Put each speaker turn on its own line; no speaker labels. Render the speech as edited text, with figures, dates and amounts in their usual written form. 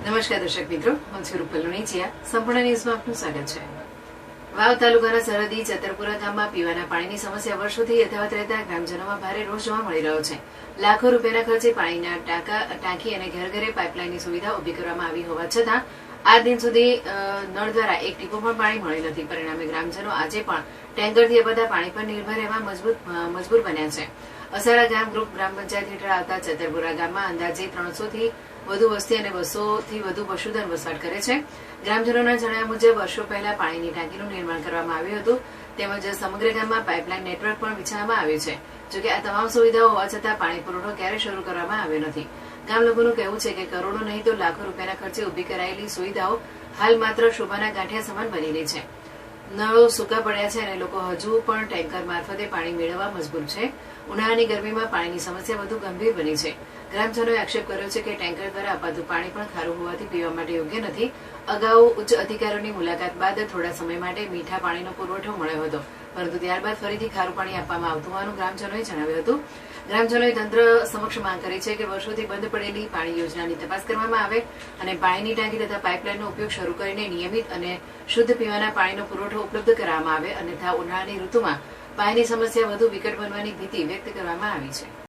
નમસ્કાર દર્શક મિત્રો, હું છું રૂપલ લુણીચિયા. સંપૂર્ણ ન્યૂઝમાં આપનું સ્વાગત છે. વાવ તાલુકાના સરહદી ચતરપુરા ગામમાં પીવાના પાણીની સમસ્યા વર્ષોથી યથાવત રહેતા ગ્રામજનોમાં ભારે રોષ જોવા મળી રહ્યો છે. લાખો રૂપિયાના ખર્ચે પાણીના ટાંકી અને ઘર ઘરે પાઇપલાઇનની સુવિધા ઉભી કરવામાં આવી હોવા છતાં આ દિન સુધી નળ દ્વારા એક ટીપું પણ પાણી મળી નથી. પરિણામે ગ્રામજનો આજે પણ ટેન્કરથી બધા પાણી પર નિર્ભર રહેવા મજબૂર બન્યા છે. અસારા ગામ ગ્રુપ ગ્રામ પંચાયત હેઠળ આવતા ચતરપુરા ગામમાં અંદાજે 300 થી વધુ વસ્તી અને 200 થી વધુ પશુધન વસવાટ કરે છે. ગ્રામજનોના જણાવ્યા મુજબ વર્ષો પહેલા પાણીની ટાંકીનું નિર્માણ કરવામાં આવ્યું હતું. તેમજ સમગ્ર ગામમાં પાઇપલાઇન નેટવર્ક પણ વિછાવવામાં આવ્યું છે. જોકે આ તમામ સુવિધાઓ હોવા છતાં પાણી પુરવઠો ક્યારે શરૂ કરવામાં આવ્યો નથી. ગામ લોકોનું કહેવું છે કે કરોડો નહીં તો લાખો રૂપિયાના ખર્ચે ઉભી કરાયેલી સુવિધાઓ હાલ માત્ર શોભાના ગાંઠિયા સમાન બની રહી છે. નળો સૂકા પડ્યા છે અને લોકો હજુ પણ ટેન્કર મારફતે પાણી મેળવવા મજબૂર છે. ઉનાળાની ગરમીમાં પાણીની સમસ્યા વધુ ગંભીર બની છે. ગ્રામજનોએ આક્ષેપ કર્યો છે કે ટેન્કર દ્વારા અપાતું પાણી પણ ખારું હોવાથી પીવા માટે યોગ્ય નથી. અગાઉ ઉચ્ચ અધિકારીઓની મુલાકાત બાદ થોડા સમય માટે મીઠા પાણીનો પુરવઠો મળ્યો હતો, પરંતુ ત્યારબાદ ફરીથી ખારું પાણી આપવામાં આવતું હોવાનું ગ્રામજનોએ જણાવ્યું હતું. ગ્રામજનોએ તંત્ર સમક્ષ માંગ કરી છે કે વર્ષોથી બંધ પડેલી પાણી યોજનાની તપાસ કરવામાં આવે અને પાણીની ટાંકી તથા પાઇપલાઇનનો ઉપયોગ શરૂ કરીને નિયમિત અને શુદ્ધ પીવાના પાણીનો પુરવઠો ઉપલબ્ધ કરાવવામાં આવે. અન્યથા ઉનાળાની ઋતુમાં પાણીની સમસ્યા વધુ વિકટ બનવાની ભીતિ વ્યક્ત કરવામાં આવી છે.